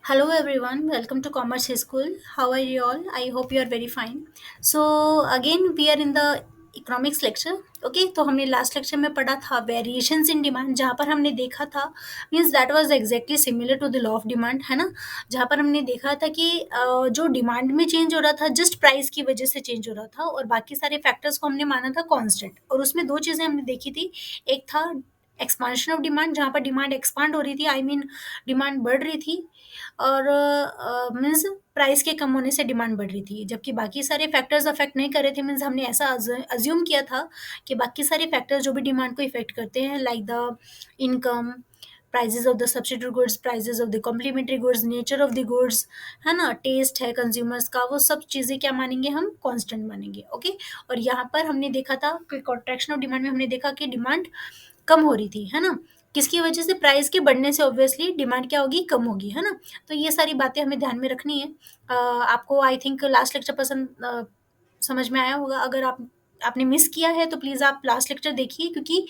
Hello everyone, welcome to Commerce High School. How are you all? I hope you are very fine. So again we are in the economics lecture okay. तो हमने last lecture में पढ़ा था variations in demand, जहाँ पर हमने देखा था means that was exactly similar to the law of demand, है ना। जहाँ पर हमने देखा था कि जो डिमांड में चेंज हो रहा था जस्ट प्राइस की वजह से चेंज हो रहा था, और बाकी सारे फैक्टर्स को हमने माना था कांस्टेंट। और उसमें दो चीज़ें हमने देखी थी, एक था एक्सपांशन ऑफ डिमांड, जहाँ पर डिमांड एक्सपांड हो रही थी, आई मीन डिमांड बढ़ रही थी, और मीन्स प्राइस के कम होने से डिमांड बढ़ रही थी, जबकि बाकी सारे फैक्टर्स अफेक्ट नहीं कर रहे थे। मीन्स हमने ऐसा अज्यूम किया था कि बाकी सारे फैक्टर्स जो भी डिमांड को इफेक्ट करते हैं, like the income, prices of the substitute goods, prices of the complementary goods, nature of the goods, है ना, टेस्ट है कंज्यूमर्स का, वो सब चीज़ें क्या मानेंगे हम, कांस्टेंट मानेंगे। ओके। और यहाँ पर हमने देखा था कि कॉन्ट्रैक्शन ऑफ डिमांड में हमने देखा कि डिमांड कम हो रही थी, है ना, किसकी वजह से, प्राइस के बढ़ने से ऑब्वियसली डिमांड क्या होगी, कम होगी, है ना। तो ये सारी बातें हमें ध्यान में रखनी है। आपको आई थिंक लास्ट लेक्चर समझ में आया होगा। अगर आपने मिस किया है तो प्लीज़ आप लास्ट लेक्चर देखिए, क्योंकि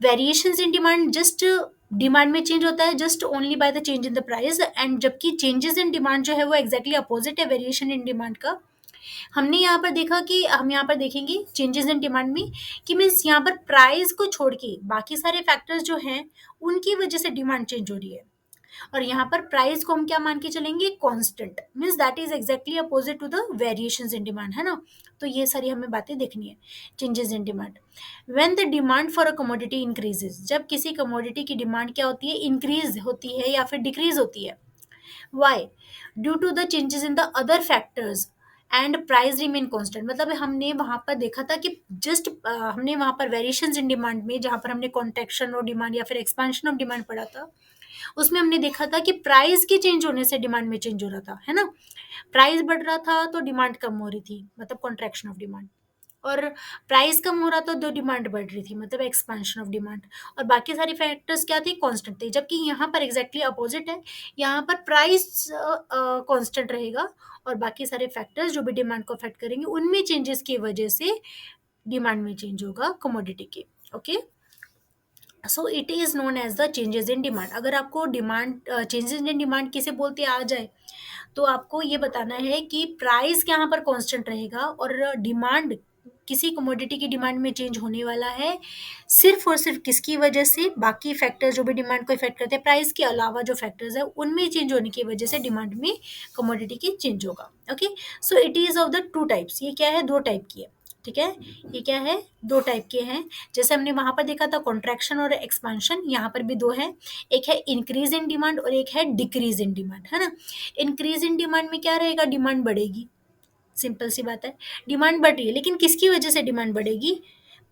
variations in demand just demand में चेंज होता है just only by the change in the price, and जबकि चेंजेस इन डिमांड जो है वो एग्जैक्टली अपोजिट है वेरिएशन इन डिमांड का। हमने यहाँ पर देखा कि हम यहाँ पर देखेंगे चेंजेस इन डिमांड में कि मीन्स यहाँ पर प्राइस को छोड़ के बाकी सारे फैक्टर्स जो हैं उनकी वजह से डिमांड चेंज हो रही है, और यहाँ पर प्राइस को हम क्या मान के चलेंगे, constant. Means that is exactly opposite to the variations in demand, है ना। तो ये सारी हमें बातें देखनी है। Changes in demand, when the demand for a commodity increases, जब किसी कमोडिटी की डिमांड क्या होती है, इंक्रीज होती है या फिर डिक्रीज होती है। Why? Due to the changes in the other factors and price remain constant. मतलब हमने वहां पर देखा था कि जस्ट हमने वहां पर वेरिएशंस इन डिमांड में, जहां पर हमने कॉन्ट्रैक्शन ऑफ डिमांड या फिर एक्सपेंशन ऑफ डिमांड पढ़ा था, उसमें हमने देखा था कि प्राइस के चेंज होने से डिमांड में चेंज हो रहा था, है ना। प्राइस बढ़ रहा था तो डिमांड कम हो रही थी, मतलब कॉन्ट्रैक्शन ऑफ डिमांड, और प्राइस कम हो रहा था तो डिमांड बढ़ रही थी, मतलब एक्सपेंशन ऑफ डिमांड। और बाकी सारी फैक्टर्स क्या थी, कांस्टेंट थे, जबकि यहाँ पर एग्जैक्टली अपोजिट है। यहाँ पर प्राइस कांस्टेंट रहेगा, और बाकी सारे फैक्टर्स जो भी डिमांड को अफेक्ट करेंगे उनमें चेंजेस की वजह से डिमांड में चेंज होगा कमोडिटी के। Okay. So it is known as the changes in demand. अगर आपको डिमांड चेंजेस इन डिमांड किसे बोलते आ जाए, तो आपको ये बताना है कि प्राइस यहाँ पर कांस्टेंट रहेगा, और डिमांड, किसी कमोडिटी की डिमांड में चेंज होने वाला है सिर्फ और सिर्फ किसकी वजह से, बाकी फैक्टर्स जो भी डिमांड को इफेक्ट करते हैं, प्राइस के अलावा जो फैक्टर्स है उनमें चेंज होने की वजह से डिमांड में कमोडिटी की चेंज होगा। Okay. So it is of the two types. ये क्या है, दो टाइप की है, ठीक है। ये क्या है, दो टाइप के हैं। जैसे हमने वहां पर देखा था कॉन्ट्रैक्शन और एक्सपांशन, यहाँ पर भी दो है। एक है इंक्रीज इन डिमांड और एक है डिक्रीज इन डिमांड, है ना। इंक्रीज इन डिमांड में क्या रहेगा, डिमांड बढ़ेगी, सिंपल सी बात है। डिमांड बढ़ रही है, लेकिन किसकी वजह से डिमांड बढ़ेगी,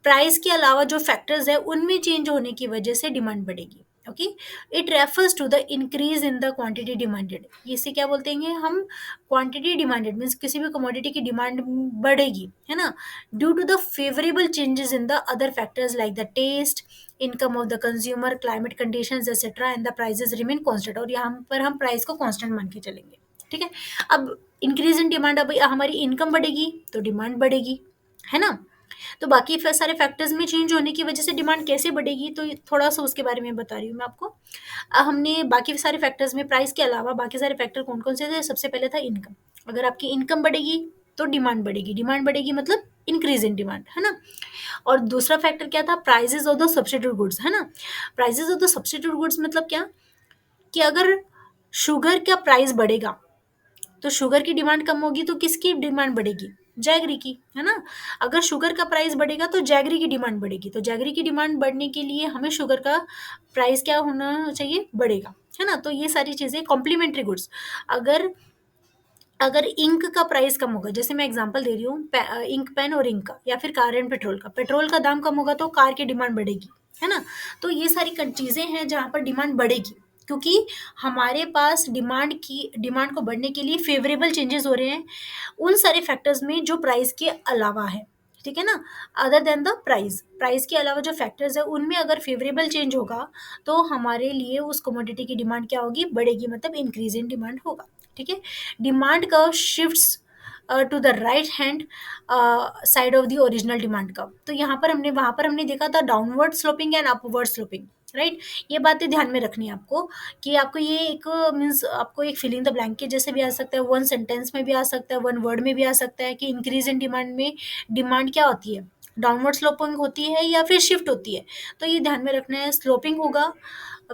प्राइस के अलावा जो फैक्टर्स है उनमें चेंज होने की वजह से डिमांड बढ़ेगी। Okay. It refers to the increase in the quantity demanded. इसे क्या बोलते हैं हम, क्वांटिटी डिमांडेड, मीन्स किसी भी कमोडिटी की डिमांड बढ़ेगी, है ना, due to the favourable changes in the other factors like the taste, income of the consumer, climate conditions etcetera, and the prices remain constant. और यहाँ पर हम प्राइस को कांस्टेंट मान के चलेंगे, ठीक है। अब इंक्रीज इन डिमांड, अब हमारी इनकम बढ़ेगी तो डिमांड बढ़ेगी, है ना। तो बाकी सारे फैक्टर्स में चेंज होने की वजह से डिमांड कैसे बढ़ेगी, तो थोड़ा सा उसके बारे में बता रही हूँ मैं आपको। हमने बाकी सारे फैक्टर्स में प्राइस के अलावा बाकी सारे फैक्टर कौन कौन से थे, सबसे पहले था इनकम। अगर आपकी इनकम बढ़ेगी तो डिमांड बढ़ेगी, डिमांड बढ़ेगी मतलब इंक्रीज इन डिमांड, है ना। और दूसरा फैक्टर क्या था, prices of the substitute goods, है ना। Prices of the substitute goods मतलब क्या, कि अगर शुगर का प्राइस बढ़ेगा तो शुगर की डिमांड कम होगी तो किसकी डिमांड बढ़ेगी, जैगरी की, है ना। अगर शुगर का प्राइस बढ़ेगा तो जैगरी की डिमांड बढ़ेगी, तो जैगरी की डिमांड बढ़ने के लिए हमें शुगर का प्राइस क्या होना चाहिए, बढ़ेगा, है ना। तो ये सारी चीज़ें कॉम्प्लीमेंट्री गुड्स, अगर अगर इंक का प्राइस कम होगा, जैसे मैं एग्जांपल दे रही हूँ, इंक पेन और इंक का, या फिर कार एंड पेट्रोल का दाम कम होगा तो कार की डिमांड बढ़ेगी, है ना। तो ये सारी चीज़ें हैं जहाँ पर डिमांड बढ़ेगी, क्योंकि हमारे पास डिमांड को बढ़ने के लिए फेवरेबल चेंजेस हो रहे हैं उन सारे फैक्टर्स में जो प्राइस के अलावा है, ठीक है ना। अदर देन द प्राइस के अलावा जो फैक्टर्स है उनमें अगर फेवरेबल चेंज होगा तो हमारे लिए उस कमोडिटी की डिमांड क्या होगी, बढ़ेगी, मतलब इंक्रीज इन डिमांड होगा, ठीक है। Demand curve shifts to the right hand side of the original demand curve. तो यहाँ पर हमने वहाँ पर हमने देखा था downward sloping and upward sloping, right. ये बातें ध्यान में रखनी है आपको, कि आपको ये एक मीन्स आपको एक फिलिंग द ब्लैंक के जैसे भी आ सकता है, वन सेंटेंस में भी आ सकता है, वन वर्ड में भी आ सकता है, कि इंक्रीज इन डिमांड में डिमांड क्या होती है, डाउनवर्ड स्लोपिंग होती है या फिर शिफ्ट होती है। तो ये ध्यान में रखना है। स्लोपिंग होगा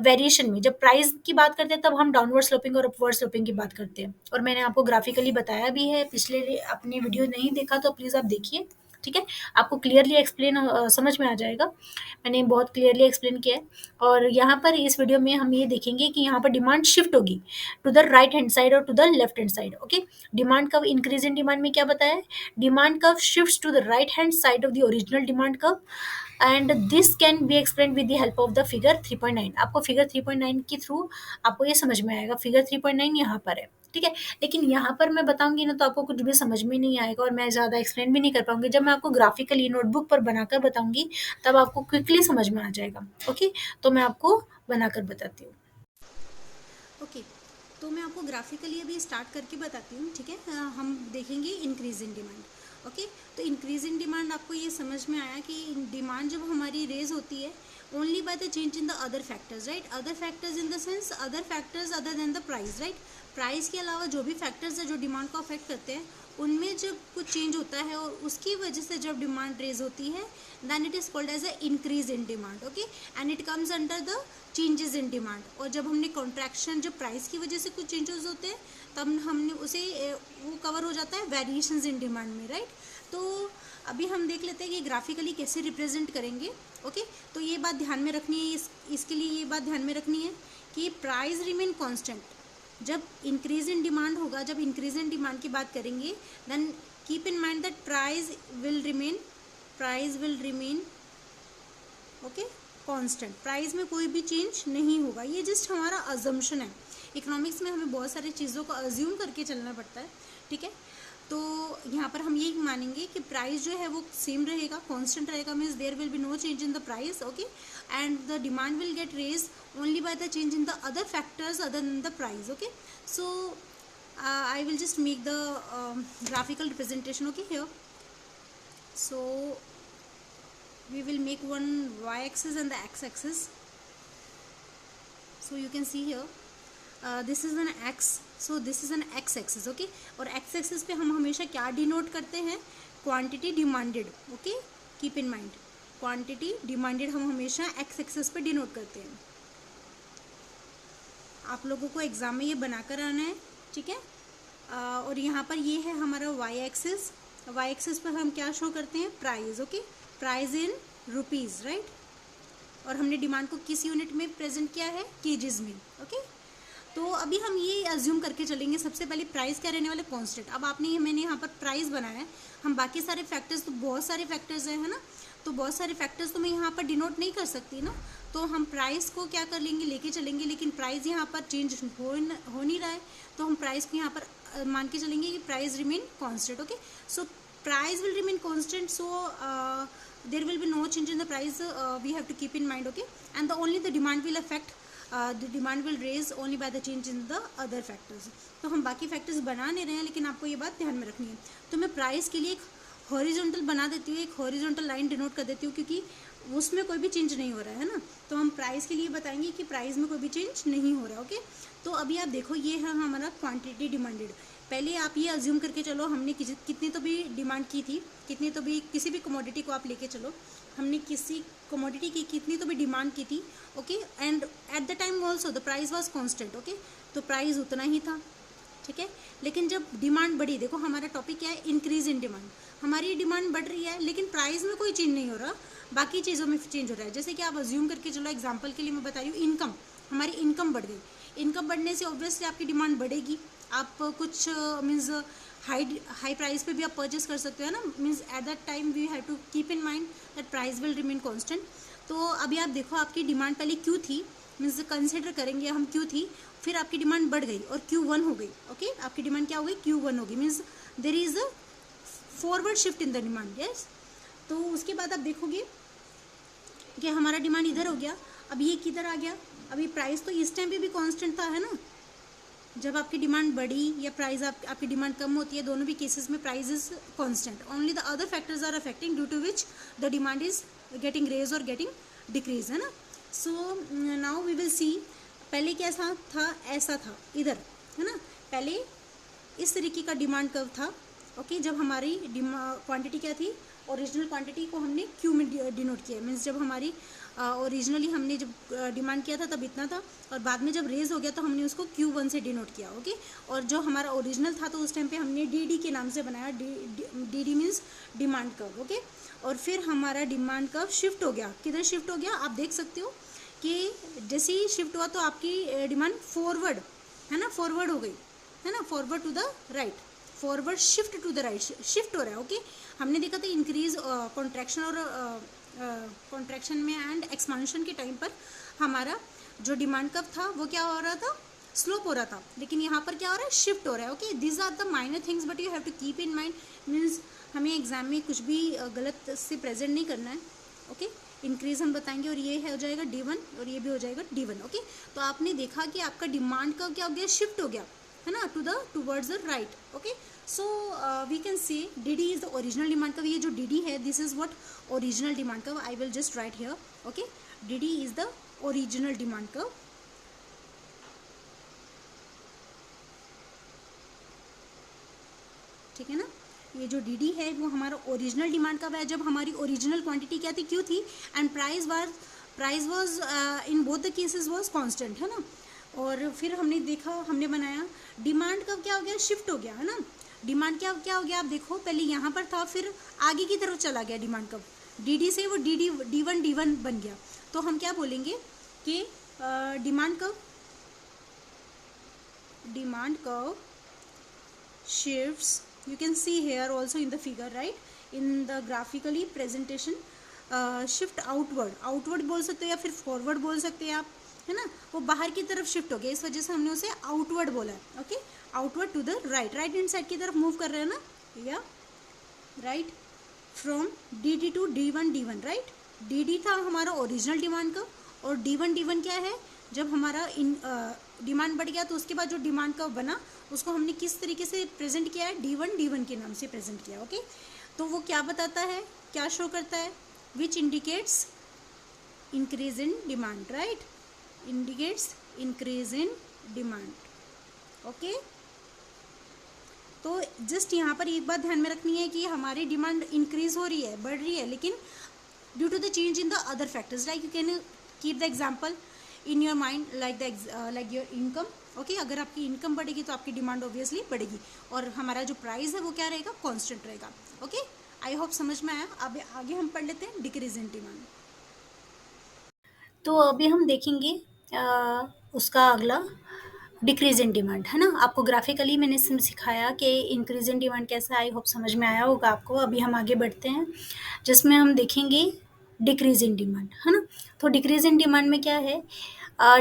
वेरिएशन में, जब प्राइस की बात करते हैं तब हम डाउनवर्ड स्लोपिंग और अपवर्ड स्लोपिंग की बात करते हैं, और मैंने आपको ग्राफिकली बताया भी है। पिछले अपनी वीडियो नहीं देखा तो प्लीज़ आप देखिए, ठीक है। आपको क्लियरली एक्सप्लेन समझ में आ जाएगा, मैंने बहुत क्लियरली एक्सप्लेन किया है। और यहाँ पर इस वीडियो में हम ये देखेंगे कि यहाँ पर डिमांड शिफ्ट होगी to the right hand side और to the left hand side. Okay, demand curve increase in demand में क्या बताया है, demand curve shifts to the right hand side of the original demand curve, and this can be explain with the help of the figure 3.9। आपको figure 3.9 के through आपको ये समझ में आएगा। फिगर 3.9 यहाँ पर है, ठीक है। लेकिन यहाँ पर मैं बताऊंगी ना तो आपको कुछ भी समझ में नहीं आएगा, और मैं ज़्यादा एक्सप्लेन भी नहीं कर पाऊंगी। जब मैं आपको ग्राफिकली नोटबुक पर बनाकर बताऊंगी तब आपको क्विकली समझ में आ जाएगा। ओके, तो मैं आपको बनाकर बताती हूँ। ओके, तो मैं आपको ग्राफिकली अभी स्टार्ट करके बताती हूँ, ठीक है। हम देखेंगे इंक्रीज इन डिमांड। ओके, तो इंक्रीज इन डिमांड आपको ये समझ में आया कि डिमांड जब हमारी रेज होती है only by the change in the other factors, right. Other factors in the sense other factors other than the price, right. Price के अलावा जो भी फैक्टर्स है जो डिमांड को अफेक्ट करते हैं उनमें जब कुछ चेंज होता है और उसकी वजह से जब डिमांड रेज होती है then it is called as a increase in demand. Okay, and it comes under the changes in demand. और जब हमने कॉन्ट्रैक्शन, जब प्राइस की वजह से कुछ चेंजेस होते हैं तब हमने उसे वो कवर हो जाता है वेरिएशंस इन डिमांड में, राइट। तो अभी हम देख लेते हैं कि ग्राफिकली कैसे रिप्रेजेंट करेंगे। ओके, तो ये बात ध्यान में रखनी है, इसके लिए ये बात ध्यान में रखनी है कि प्राइस रिमेन कांस्टेंट। जब इंक्रीज इन डिमांड होगा, जब इंक्रीज इन डिमांड की बात करेंगे then keep in mind that price will remain okay constant. Price में कोई भी चेंज नहीं होगा। ये जस्ट हमारा अजम्पशन है। इकोनॉमिक्स में हमें बहुत सारी चीज़ों को अज्यूम करके चलना पड़ता है, ठीक है। तो यहाँ पर हम ये मानेंगे कि प्राइस जो है वो सेम रहेगा, कांस्टेंट रहेगा, means there will be no change in the price. Okay, and the demand will get raise only by the change in the other factors other than the price. Okay, so I will just make the graphical representation, okay, here. So we will make one y-axis and the x-axis. So you can see here this is an x, so this is an x-axis. okay, और x-axis पे हम हमेशा क्या denote करते हैं, quantity demanded. Okay, keep in mind quantity demanded हम हमेशा x-axis पे डिनोट करते हैं। आप लोगों को एग्जाम में ये बनाकर आना है, ठीक है। और यहाँ पर ये है हमारा वाई एक्सिस। वाई एक्सिस पर हम क्या शो करते हैं, price. Okay, price in rupees, right. और हमने डिमांड को किस यूनिट में प्रेजेंट किया है, केजीज में। ओके, तो अभी हम ये अज्यूम करके चलेंगे, सबसे पहले प्राइस क्या रहने वाले, कांस्टेंट। अब मैंने यहाँ पर प्राइस बनाया है, हम बाकी सारे फैक्टर्स, तो बहुत सारे फैक्टर्स हैं, है ना, तो बहुत सारे फैक्टर्स तो मैं यहाँ पर डिनोट नहीं कर सकती ना, तो हम प्राइस को क्या कर लेंगे, लेके चलेंगे। लेकिन प्राइस यहाँ पर चेंज हो नहीं रहा है, तो हम प्राइस को यहाँ पर मान के चलेंगे कि price remain constant. Okay, so price will remain constant, so there will be no change in the price, we have to keep in mind. Okay, and the only the demand will affect, the demand will raise only by the change in the other factors. तो हम बाकी factors बना नहीं रहे हैं, लेकिन आपको ये बात ध्यान में रखनी है। तो मैं प्राइस के लिए एक हॉरिजॉन्टल बना देती हूँ, एक हॉरिजॉन्टल लाइन डिनोट कर देती हूँ, क्योंकि उसमें कोई भी चेंज नहीं हो रहा है ना। तो हम प्राइस के लिए बताएंगे कि प्राइस में कोई भी चेंज नहीं हो रहा। ओके, तो अभी आप देखो ये है हमारा क्वांटिटी डिमांडेड। पहले आप ये अज्यूम करके चलो, हमने कितनी तो भी डिमांड की थी, कितनी तो भी किसी भी कमोडिटी को आप लेके चलो, हमने किसी कमोडिटी की कितनी तो भी डिमांड की थी। Okay, and at the time also the price was constant. Okay, तो प्राइस उतना ही था, ठीक है। लेकिन जब डिमांड बढ़ी, देखो हमारा टॉपिक क्या है, इंक्रीज इन डिमांड। हमारी डिमांड बढ़ रही है लेकिन प्राइस में कोई चेंज नहीं हो रहा, बाकी चीज़ों में चेंज हो रहा है। जैसे कि आप अज्यूम करके चलो, एग्जांपल के लिए मैं बता रही हूँ, इनकम, हमारी इनकम बढ़ गई। इनकम बढ़ने से ऑब्वियसली आपकी डिमांड बढ़ेगी। आप कुछ मीन्स हाई प्राइस पे भी आप परचेस कर सकते हो ना, means at that time we have to keep in mind that price will remain constant. तो अभी आप देखो, आपकी डिमांड पहले क्यू थी, मीन्स कंसिडर करेंगे हम क्यू थी, फिर आपकी डिमांड बढ़ गई और Q1 हो गई। ओके, आपकी डिमांड क्या हो गई, Q1 होगी, means there is a forward shift in the demand. Yes, तो उसके बाद आप देखोगे कि हमारा डिमांड इधर हो गया, अब ये किधर आ गया, अभी प्राइस तो इस टाइम पे भी कांस्टेंट था, है ना। जब आपकी डिमांड बढ़ी या प्राइस आपकी डिमांड कम होती है, दोनों भी केसेस में price is constant. Only the other factors are affecting due to which the demand is getting raise और गेटिंग डिक्रीज, है ना। So now we will see, पहले कैसा था, ऐसा था इधर, है ना, पहले इस तरीके का डिमांड कर्व था। ओके, जब हमारी क्वांटिटी क्या थी, ओरिजिनल क्वांटिटी को हमने क्यू में डिनोट किया, मीन्स जब हमारी ओरिजिनली हमने जब डिमांड किया था तब इतना था, और बाद में जब रेज हो गया तो हमने उसको Q1 से डिनोट किया। ओके, और जो हमारा ओरिजिनल था तो उस टाइम पे हमने DD के नाम से बनाया, DD means demand curve. Okay, और फिर हमारा डिमांड कर्व शिफ्ट हो गया, किधर शिफ्ट हो गया आप देख सकते हो कि जैसे ही शिफ्ट हुआ तो आपकी डिमांड फॉरवर्ड, है ना, फॉरवर्ड हो गई, है ना, forward to the right, forward shift to the right, shift हो रहा है। ओके, हमने देखा था इंक्रीज कॉन्ट्रैक्शन और कॉन्ट्रैक्शन में एंड एक्सपांशन के टाइम पर हमारा जो डिमांड कर्व था वो क्या हो रहा था, स्लोप हो रहा था, लेकिन यहाँ पर क्या हो रहा है, शिफ्ट हो रहा है। Okay, this are the minor things but you have to keep in mind, means हमें एग्जाम में कुछ भी गलत से प्रेजेंट नहीं करना है। ओके, इंक्रीज हम बताएंगे और ये हो जाएगा D1 और ये भी हो जाएगा D1। ओके, तो आपने देखा कि आपका डिमांड कर्व क्या हो गया, शिफ्ट हो गया, है ना, towards the right. Okay, so we can see DD is the original demand curve, ये जो DD है this is what original demand curve, I will just write here. Okay, DD is the original demand curve. ठीक है ना, ये जो DD है वो हमारा ओरिजिनल डिमांड कर्व है, जब हमारी ओरिजिनल क्वांटिटी क्या थी, क्यू थी, and price was in both the cases was constant, है ना। और फिर हमने देखा, हमने बनाया डिमांड कर्व क्या हो गया, शिफ्ट हो गया, है ना, डिमांड क्या हो गया, आप देखो पहले यहाँ पर था, फिर आगे की तरफ चला गया डिमांड कर्व, DD से वो D1 बन गया, तो हम क्या बोलेंगे कि demand curve shifts, you can see here also in the figure, right, in the graphically presentation, shift outward बोल सकते हो या फिर forward बोल सकते हैं आप, है ना, वो बाहर की तरफ शिफ्ट हो गया, इस वजह से हमने उसे आउटवर्ड बोला है। ओके, outward to the right hand side की तरफ मूव कर रहे हैं ना, या right, from DD to D1 right, DD था हमारा ओरिजिनल डिमांड का, और D1 क्या है, जब हमारा डिमांड बढ़ गया तो उसके बाद जो डिमांड का बना उसको हमने किस तरीके से प्रेजेंट किया है, D1 के नाम से प्रेजेंट किया। ओके, तो वो क्या बताता है, क्या शो करता है, which indicates increase in demand, right, indicates increase in demand. Okay, तो जस्ट यहाँ पर एक बात ध्यान में रखनी है कि हमारी डिमांड इंक्रीज हो रही है, बढ़ रही है, लेकिन due to the change in the other factors, like you can keep the example in your mind, like your income. Okay, अगर आपकी इनकम बढ़ेगी तो आपकी डिमांड ऑब्वियसली बढ़ेगी, और हमारा जो प्राइस है वो क्या रहेगा, कांस्टेंट रहेगा। ओके, आई होप समझ में आया। अब आगे हम पढ़ लेते हैं डिक्रीज इन डिमांड। तो अभी हम देखेंगे उसका अगला डिक्रीज इन डिमांड, है ना, आपको ग्राफिकली मैंने सिखाया कि इंक्रीज इन डिमांड कैसा है, आई होप समझ में आया होगा आपको। अभी हम आगे बढ़ते हैं जिसमें हम देखेंगे डिक्रीज इन डिमांड, है ना। तो डिक्रीज इन डिमांड में क्या है,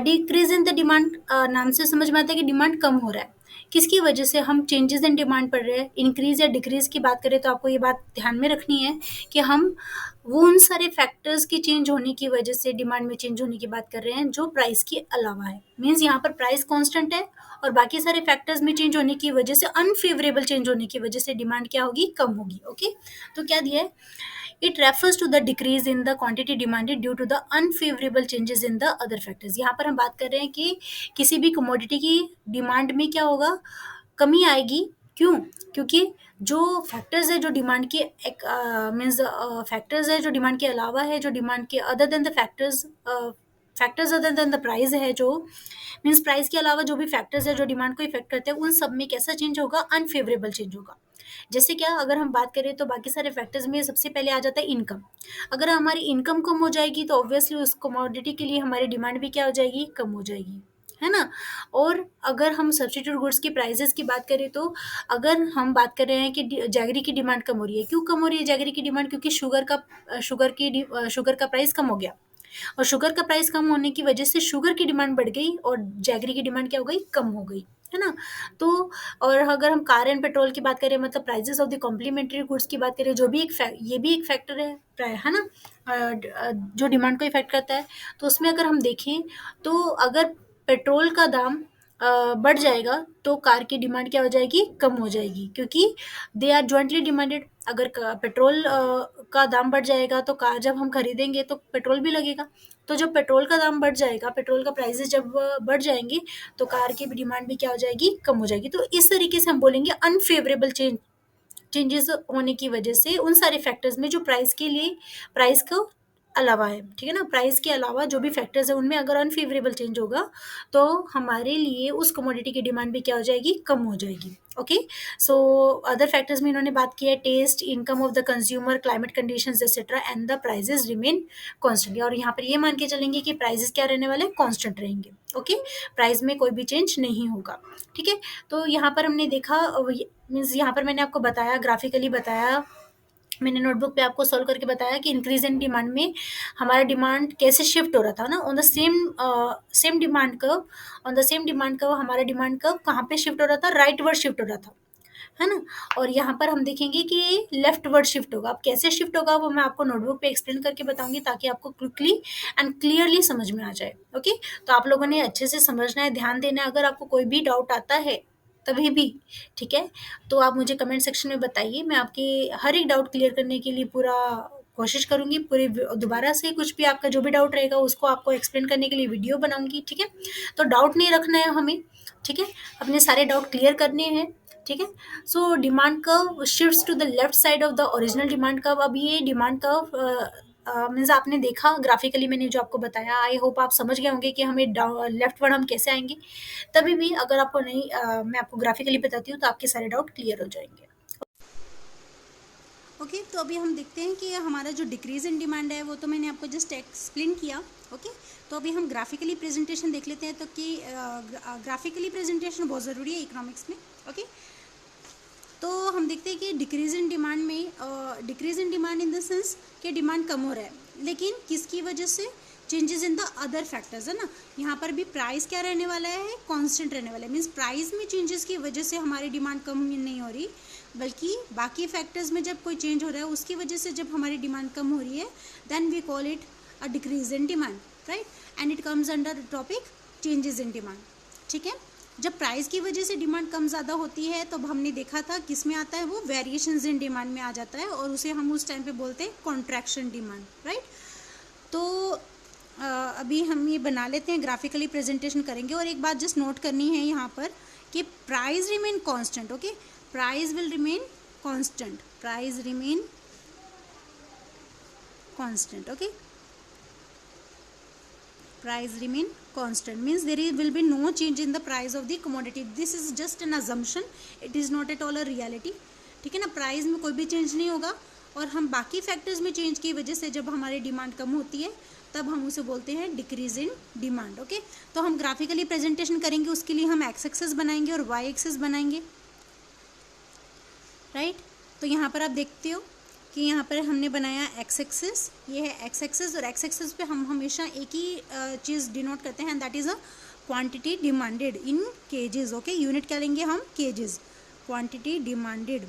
डिक्रीज इन द डिमांड नाम से समझ में आता है कि डिमांड कम हो रहा है, किसकी वजह से हम चेंजेस इन डिमांड पड़ रहे हैं। इंक्रीज या डिक्रीज की बात करें तो आपको ये बात ध्यान में रखनी है कि हम वो उन सारे फैक्टर्स की चेंज होने की वजह से डिमांड में चेंज होने की बात कर रहे हैं जो प्राइस के अलावा है, मीन्स यहाँ पर प्राइस कांस्टेंट है और बाकी सारे फैक्टर्स में चेंज होने की वजह से, अनफेवरेबल चेंज होने की वजह से डिमांड क्या होगी, कम होगी। ओके, तो क्या दिया है, it refers to the decrease in the quantity demanded due to the unfavourable changes in the other factors. यहाँ पर हम बात कर रहे हैं कि किसी भी कमोडिटी की डिमांड में क्या होगा, कमी आएगी। क्यों, क्योंकि जो फैक्टर्स है जो डिमांड के मीन्स फैक्टर्स है जो डिमांड के अलावा है, जो डिमांड के other than the factors other than the price है, जो मीन्स प्राइस के अलावा जो भी फैक्टर्स है जो डिमांड को इफेक्ट करते हैं, उन सब में कैसा चेंज होगा, अनफेवरेबल चेंज होगा। जैसे क्या, अगर हम बात करें तो बाकी सारे फैक्टर्स में सबसे पहले आ जाता है इनकम। अगर हमारी इनकम कम हो जाएगी तो ऑब्वियसली उस कमोडिटी के लिए हमारी डिमांड भी क्या हो जाएगी, कम हो जाएगी, है ना। और अगर हम सब्स्टिट्यूट गुड्स की प्राइसेस की बात करें तो अगर हम बात कर रहे हैं कि जैगरी की डिमांड कम हो रही है, क्यों कम हो रही है जैगरी की डिमांड, क्योंकि शुगर का प्राइस कम हो गया, और शुगर का प्राइस कम होने की वजह से शुगर की डिमांड बढ़ गई और जैगरी की डिमांड क्या हो गई, कम हो गई, है ना। तो और अगर हम कार एंड पेट्रोल की बात करें, मतलब prices of the complementary goods की बात करें, जो भी ये भी एक फैक्टर है ना, जो डिमांड को इफेक्ट करता है। तो उसमें अगर हम देखें तो अगर पेट्रोल का दाम बढ़ जाएगा तो कार की डिमांड क्या हो जाएगी, कम हो जाएगी, क्योंकि दे आर जॉइंटली डिमांडेड। अगर पेट्रोल का दाम बढ़ जाएगा तो कार जब हम खरीदेंगे तो पेट्रोल भी लगेगा, तो जब पेट्रोल का दाम बढ़ जाएगा, पेट्रोल का प्राइसेस जब बढ़ जाएंगे, तो कार की भी डिमांड भी क्या हो जाएगी, कम हो जाएगी। तो इस तरीके से हम बोलेंगे अनफेवरेबल चेंजेस होने की वजह से उन सारे फैक्टर्स में जो प्राइस को अलावा है, ठीक है ना, प्राइस के अलावा जो भी फैक्टर्स है उनमें अगर अनफेवरेबल चेंज होगा, तो हमारे लिए उस कमोडिटी की डिमांड भी क्या हो जाएगी, कम हो जाएगी। ओके, सो अदर फैक्टर्स में इन्होंने बात की है taste, income of the consumer, climate conditions etcetera, and the prices remain constant. और यहाँ पर ये मान के चलेंगे कि प्राइसेस क्या रहने वाले, कांस्टेंट रहेंगे। ओके, प्राइस में कोई भी चेंज नहीं होगा। ठीक है, तो यहाँ पर हमने देखा, मीन्स यहाँ पर मैंने आपको बताया, ग्राफिकली बताया, मैंने नोटबुक पे आपको सॉल्व करके बताया कि इंक्रीज इन डिमांड में हमारा डिमांड कैसे शिफ्ट हो रहा था ना, on the same demand curve, on the same demand curve हमारा डिमांड कर्व कहाँ पे शिफ्ट हो रहा था, राइट वर्ड शिफ्ट हो रहा था, है ना। और यहाँ पर हम देखेंगे कि लेफ्ट वर्ड शिफ्ट होगा। अब कैसे शिफ्ट होगा वो मैं आपको नोटबुक पे एक्सप्लेन करके बताऊंगी, ताकि आपको क्विकली एंड क्लियरली समझ में आ जाए। ओके, तो आप लोगों ने अच्छे से समझना है, ध्यान देना है। अगर आपको कोई भी डाउट आता है तभी भी, ठीक है, तो आप मुझे कमेंट सेक्शन में बताइए। मैं आपके हर एक डाउट क्लियर करने के लिए पूरा कोशिश करूंगी, पूरी दोबारा से कुछ भी आपका जो भी डाउट रहेगा उसको आपको एक्सप्लेन करने के लिए वीडियो बनाऊंगी। ठीक है, तो डाउट नहीं रखना है हमें, ठीक है, अपने सारे डाउट क्लियर करने हैं। ठीक है, so demand curve shifts to the left side of the original demand curve. अब ये डिमांड कर्व मीन्स आपने देखा ग्राफिकली, मैंने जो आपको बताया, आई होप आप समझ गए होंगे कि हमें लेफ्ट वर्ड हम कैसे आएंगे। तभी भी अगर आपको नहीं मैं आपको ग्राफिकली बताती हूँ तो आपके सारे डाउट क्लियर हो जाएंगे। ओके, तो अभी हम देखते हैं कि हमारा जो डिक्रीज इन डिमांड है वो तो मैंने आपको जस्ट एक्सप्लेन किया। ओके, तो अभी हम ग्राफिकली प्रेजेंटेशन देख लेते हैं। तो कि ग्राफिकली प्रेजेंटेशन बहुत ज़रूरी है इकोनॉमिक्स में। ओके, तो हम देखते हैं कि डिक्रीज इन डिमांड में, decrease in demand in the sense कि डिमांड कम हो रहा है, लेकिन किसकी वजह से, changes in the other factors, है ना। यहाँ पर भी प्राइस क्या रहने वाला है, कांस्टेंट रहने वाला है। मीन्स प्राइस में चेंजेस की वजह से हमारी डिमांड कम नहीं हो रही, बल्कि बाकी फैक्टर्स में जब कोई चेंज हो रहा है उसकी वजह से जब हमारी डिमांड कम हो रही है, then we call it a decrease in demand, right, and it comes under topic changes in demand. ठीक है, जब प्राइस की वजह से डिमांड कम ज़्यादा होती है तो हमने देखा था किस में आता है, वो वेरिएशंस इन डिमांड में आ जाता है, और उसे हम उस टाइम पे बोलते हैं कॉन्ट्रैक्शन डिमांड, राइट। तो अभी हम ये बना लेते हैं, ग्राफिकली प्रेजेंटेशन करेंगे। और एक बात जस्ट नोट करनी है यहाँ पर कि price remain constant. Okay, price will remain constant, price remain constant. Okay, price remain constant means will be no change in the price of the commodity. This is just an assumption, it is not at all a reality. ठीक है ना, price में कोई भी change नहीं होगा, और हम बाकी फैक्टर्स में चेंज की वजह से जब हमारी डिमांड कम होती है तब हम उसे बोलते हैं डिक्रीज इन डिमांड। ओके, तो हम ग्राफिकली प्रेजेंटेशन करेंगे, उसके लिए हम एक्स एक्सेस बनाएंगे और वाई एक्सेस बनाएंगे, राइट। तो यहाँ पर आप देखते हो कि यहाँ पर हमने बनाया एक्स एक्सिस, ये है एक्स एक्सिस, और एक्स एक्सिस पे हम हमेशा एक ही चीज़ डिनोट करते हैं, that is a quantity demanded in KGs. Okay, unit क्या लेंगे हम, केजेस, क्वांटिटी डिमांडेड,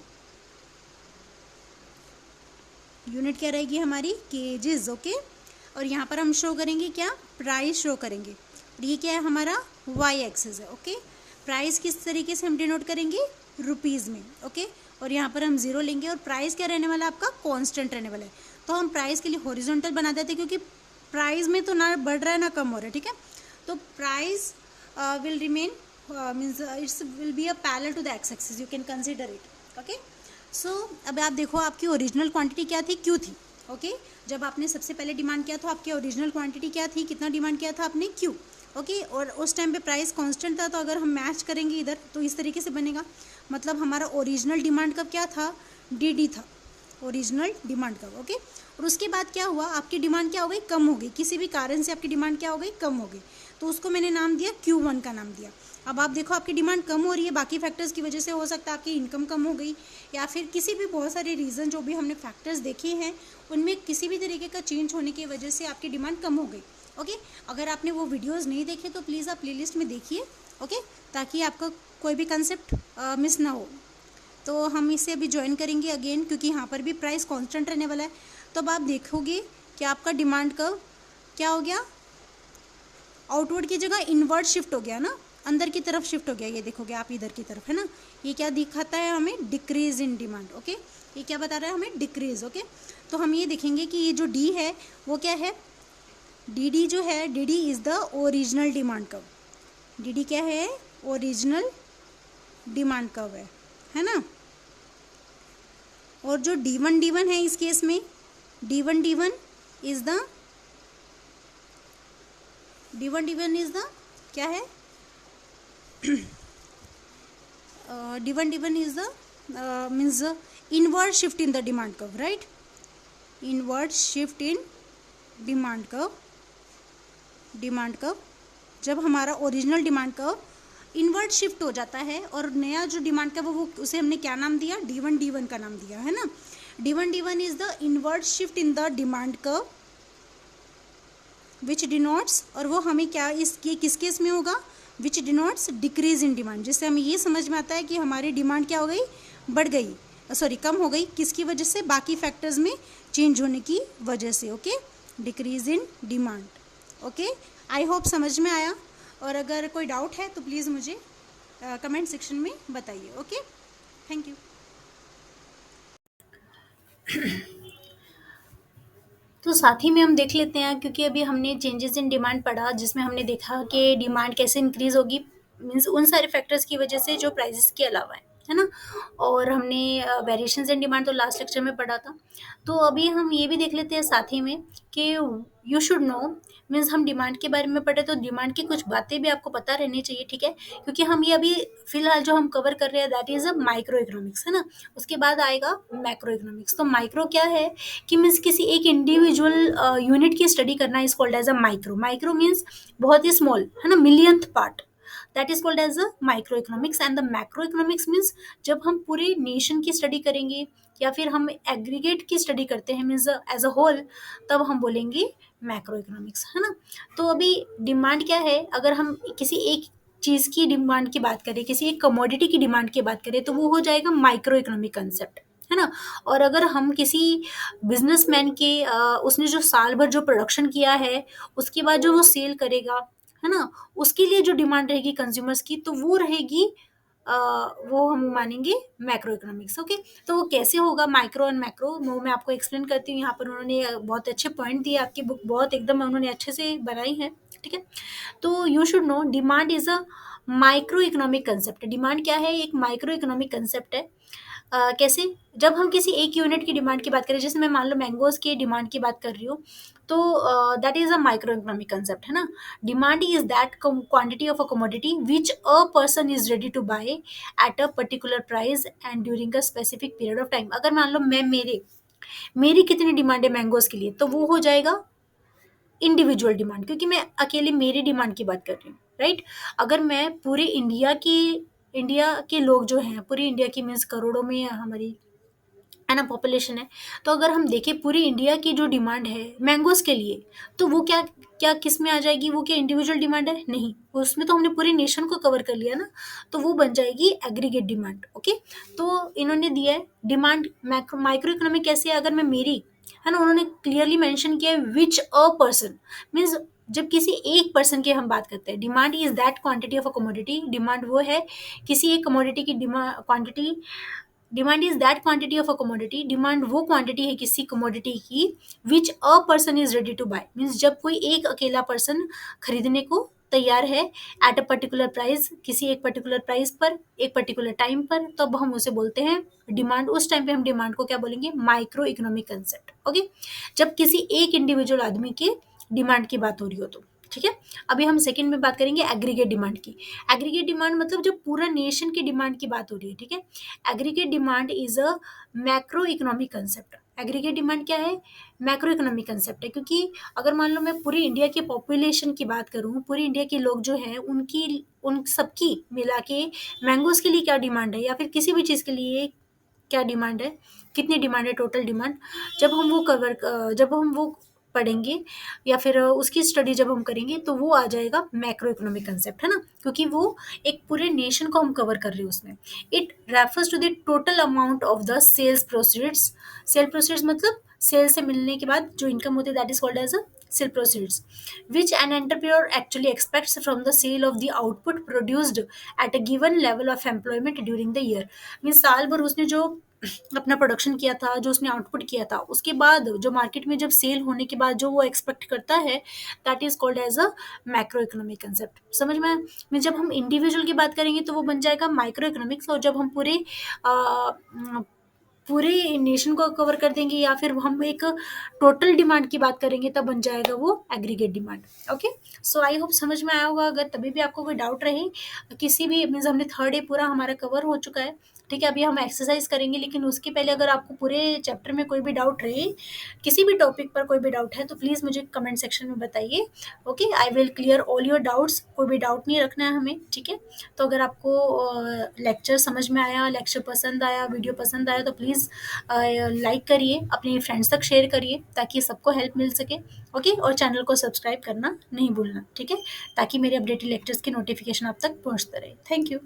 यूनिट क्या रहेगी हमारी, केजेस। ओके, और यहाँ पर हम शो करेंगे क्या, प्राइस शो करेंगे, और ये क्या है हमारा वाई एक्सिस है। ओके, प्राइस किस तरीके से हम डिनोट करेंगे, रुपीज़ में। ओके, और यहाँ पर हम जीरो लेंगे, और प्राइस क्या रहने वाला है आपका, कांस्टेंट रहने वाला है। तो हम प्राइस के लिए हॉरिजॉन्टल बना देते हैं, क्योंकि प्राइस में तो ना बढ़ रहा है ना कम हो रहा है। ठीक है, तो price will remain means it's will be a parallel to the X axis, you can consider it. Okay, so अब आप देखो आपकी ओरिजिनल क्वांटिटी क्या थी, क्यू थी। ओके, जब आपने सबसे पहले डिमांड किया तो आपकी ओरिजिनल क्वांटिटी क्या थी, कितना डिमांड किया था आपने, क्यू। ओके, और उस टाइम पे प्राइस कांस्टेंट था, तो अगर हम मैच करेंगे इधर तो इस तरीके से बनेगा, मतलब हमारा ओरिजिनल डिमांड कब क्या था, डी था, ओरिजिनल डिमांड कब। ओके, और उसके बाद क्या हुआ, आपकी डिमांड क्या हो गई, कम हो गई, किसी भी कारण से आपकी डिमांड क्या हो गई, कम हो गई, तो उसको मैंने नाम दिया Q1 का नाम दिया। अब आप देखो आपकी डिमांड कम हो रही है, बाकी फैक्टर्स की वजह से, हो सकता है आपकी इनकम कम हो गई, या फिर किसी भी बहुत सारे रीज़न जो भी हमने फैक्टर्स देखे हैं उनमें किसी भी तरीके का चेंज होने की वजह से आपकी डिमांड कम हो गई। ओके, अगर आपने वो वीडियोज़ नहीं देखे तो प्लीज़ आप प्लेलिस्ट में देखिए। ओके, ताकि आपका कोई भी कंसेप्ट मिस ना हो। तो हम इसे अभी ज्वाइन करेंगे अगेन, क्योंकि यहाँ पर भी प्राइस कांस्टेंट रहने वाला है। तो अब आप देखोगे कि आपका डिमांड कर्व क्या हो गया, आउटवर्ड की जगह इनवर्ड शिफ्ट हो गया ना, अंदर की तरफ शिफ्ट हो गया। ये देखोगे आप इधर की तरफ, है ना, ये क्या दिखाता है हमें, डिक्रीज इन डिमांड। ओके, ये क्या बता रहा है हमें, डिक्रीज। ओके, तो हम ये देखेंगे कि ये जो डी है वो क्या है, डी डी जो है, D D is the original demand curve. D D क्या है? ओरिजिनल डिमांड कर्व है ना। और जो डी वन है इस केस में, D one is the D one is the क्या है? D one is the means inward shift in the demand curve, right. Inward shift in demand curve, जब हमारा original demand curve inward shift हो जाता है और नया जो डिमांड कर्व वो उसे हमने क्या नाम दिया? डी वन का नाम दिया है ना। D one is the inward shift in the demand curve which denotes, और वो हमें क्या इसके किस केस में होगा? विच डिनोट्स डिक्रीज इन डिमांड, जिससे हमें ये समझ में आता है कि हमारी डिमांड क्या हो गई? बढ़ गई, सॉरी कम हो गई। किसकी वजह से? बाकी फैक्टर्स में चेंज होने की वजह से। Okay, decrease in demand. Okay, I hope समझ में आया, और अगर कोई डाउट है तो प्लीज़ मुझे कमेंट सेक्शन में बताइए। Okay, thank you. तो साथ ही में हम देख लेते हैं, क्योंकि अभी हमने चेंजेस इन डिमांड पढ़ा, जिसमें हमने देखा कि डिमांड कैसे इंक्रीज होगी, मीन्स उन सारे फैक्टर्स की वजह से जो प्राइसेस के अलावा है ना। और हमने वेरिएशंस इन डिमांड तो लास्ट लेक्चर में पढ़ा था। तो अभी हम ये भी देख लेते हैं साथ ही में कि यू शुड नो, मीन्स हम डिमांड के बारे में पढ़े तो डिमांड की कुछ बातें भी आपको पता रहनी चाहिए, ठीक है। क्योंकि हम ये अभी फिलहाल जो हम कवर कर रहे हैं that is a micro economics, है ना। उसके बाद आएगा मैक्रो इकोनॉमिक्स। तो माइक्रो क्या है कि मीन्स किसी एक इंडिविजुअल यूनिट की स्टडी करना is called as a micro. Micro means बहुत ही स्मॉल, है ना, millionth part, that is called as a micro economics. And the macro economics means जब हम पूरे नेशन की स्टडी करेंगे या फिर हम एग्रीगेट की स्टडी करते हैं मीन्स एज अ होल, तब हम बोलेंगे मैक्रो इकोनॉमिक्स, है ना। तो अभी डिमांड क्या है, अगर हम किसी एक चीज़ की डिमांड की बात करें, किसी एक कमोडिटी की डिमांड की बात करें, तो वो हो जाएगा माइक्रो इकोनॉमिक कंसेप्ट, है ना। और अगर हम किसी बिजनेसमैन के उसने जो साल भर जो प्रोडक्शन किया है, उसके बाद जो वो सेल करेगा, है ना, उसके लिए जो डिमांड रहेगी कंज्यूमर्स की, तो वो रहेगी अ, वो हम मानेंगे मैक्रो इकोनॉमिक्स। ओके, तो वो कैसे होगा माइक्रो एंड मैक्रो, वो मैं आपको एक्सप्लेन करती हूँ। यहाँ पर उन्होंने बहुत अच्छे पॉइंट दिए, आपकी बुक बहुत एकदम उन्होंने अच्छे से बनाई है, ठीक है। तो you should know demand is a micro economic concept. Demand क्या है? एक माइक्रो इकोनॉमिक कंसेप्ट है। कैसे? जब हम किसी एक यूनिट की डिमांड की बात करें, जैसे मैं मान लो मैंगोज की डिमांड की बात कर रही हूँ, तो that is a micro economic concept, है ना। Demand is that quantity of a commodity which a person is ready to buy at a particular price and during a specific period of time. अगर मान लो मैं मेरी कितनी demand है mangoes के लिए, तो वो हो जाएगा इंडिविजुअल डिमांड, क्योंकि मैं अकेले मेरी डिमांड की बात कर रही हूँ, राइट। अगर मैं पूरे इंडिया के लोग जो हैं, पूरी इंडिया की मीन्स करोड़ों में हमारी, है ना, पॉपुलेशन है। तो अगर हम देखें पूरी इंडिया की जो डिमांड है मैंगोज के लिए, तो वो क्या क्या किस में आ जाएगी? वो क्या इंडिविजुअल डिमांड है? नहीं, उसमें तो हमने पूरे नेशन को कवर कर लिया ना, तो वो बन जाएगी एग्रीगेट डिमांड। ओके, तो इन्होंने दिया है डिमांड माइक्रो इकोनॉमिक कैसे है, अगर मैं मेरी, है ना, उन्होंने क्लियरली मेंशन किया है विच अ पर्सन, मीन्स जब किसी एक पर्सन की हम बात करते हैं। Demand is that quantity of a commodity, demand वो है किसी एक कमोडिटी की quantity. Demand is that quantity of a commodity, demand वो क्वांटिटी है किसी कमोडिटी की which a person is ready to buy, means जब कोई एक अकेला पर्सन खरीदने को तैयार है एट अ पर्टिकुलर प्राइस, किसी एक पर्टिकुलर प्राइस पर, एक पर्टिकुलर टाइम पर, तब हम उसे बोलते हैं डिमांड। उस टाइम पे हम डिमांड को क्या बोलेंगे? Micro economic concept. ओके, जब किसी एक इंडिविजुअल आदमी के डिमांड की बात हो रही हो तो, ठीक है। अभी हम सेकंड में बात करेंगे एग्रीगेट डिमांड की। एग्रीगेट डिमांड मतलब जब पूरा नेशन की डिमांड की बात हो रही है, ठीक है। Aggregate demand is a macro economic concept. Aggregate demand क्या है? मैक्रो इकोनॉमिक कंसेप्ट है, क्योंकि अगर मान लो मैं पूरी इंडिया के पॉपुलेशन की बात करूं, पूरी इंडिया के लोग जो हैं उन सबकी मिला के मैंगोज के लिए क्या डिमांड है, या फिर किसी भी चीज़ के लिए क्या डिमांड है, कितनी डिमांड है, टोटल डिमांड, जब हम वो पढ़ेंगे या फिर उसकी स्टडी जब हम करेंगे, तो वो आ जाएगा मैक्रो इकोनॉमिक कंसेप्ट, है ना। क्योंकि वो एक पूरे नेशन को हम कवर कर रहे हैं उसमें। It refers to the total amount of the sales proceeds. Sale proceeds मतलब सेल से मिलने के बाद जो इनकम होती है, that is called as a sale proceeds, which an entrepreneur actually expects from the sale of the output produced at a given level of employment during the year। Mean साल भर उसने जो अपना प्रोडक्शन किया था, जो उसने आउटपुट किया था, उसके बाद जो मार्केट में जब सेल होने के बाद जो वो एक्सपेक्ट करता है, that is called as a macro economic concept. समझ में आया? जब हम इंडिविजुअल की बात करेंगे तो वो बन जाएगा माइक्रो इकोनॉमिक्स, और जब हम पूरे नेशन को कवर कर देंगे या फिर हम एक टोटल डिमांड की बात करेंगे तब बन जाएगा वो aggregate demand. Okay, so I hope समझ में आया होगा। अगर तभी भी आपको कोई डाउट रहे किसी भी मीन्स, हमने थर्ड डे पूरा हमारा कवर हो चुका है, ठीक है। अभी हम एक्सरसाइज करेंगे, लेकिन उसके पहले अगर आपको पूरे चैप्टर में कोई भी डाउट रहे, किसी भी टॉपिक पर कोई भी डाउट है, तो प्लीज़ मुझे कमेंट सेक्शन में बताइए। Okay, I will clear all your doubts. कोई भी डाउट नहीं रखना है हमें, ठीक है। तो अगर आपको लेक्चर समझ में आया, लेक्चर पसंद आया, वीडियो पसंद आया, तो प्लीज़ लाइक करिए, अपने फ्रेंड्स तक शेयर करिए, ताकि सबको हेल्प मिल सके। ओके, और चैनल को सब्सक्राइब करना नहीं भूलना, ठीक है, ताकि मेरे अपडेटेड लेक्चर्स की नोटिफिकेशन आप तक पहुंचता रहे। Thank you.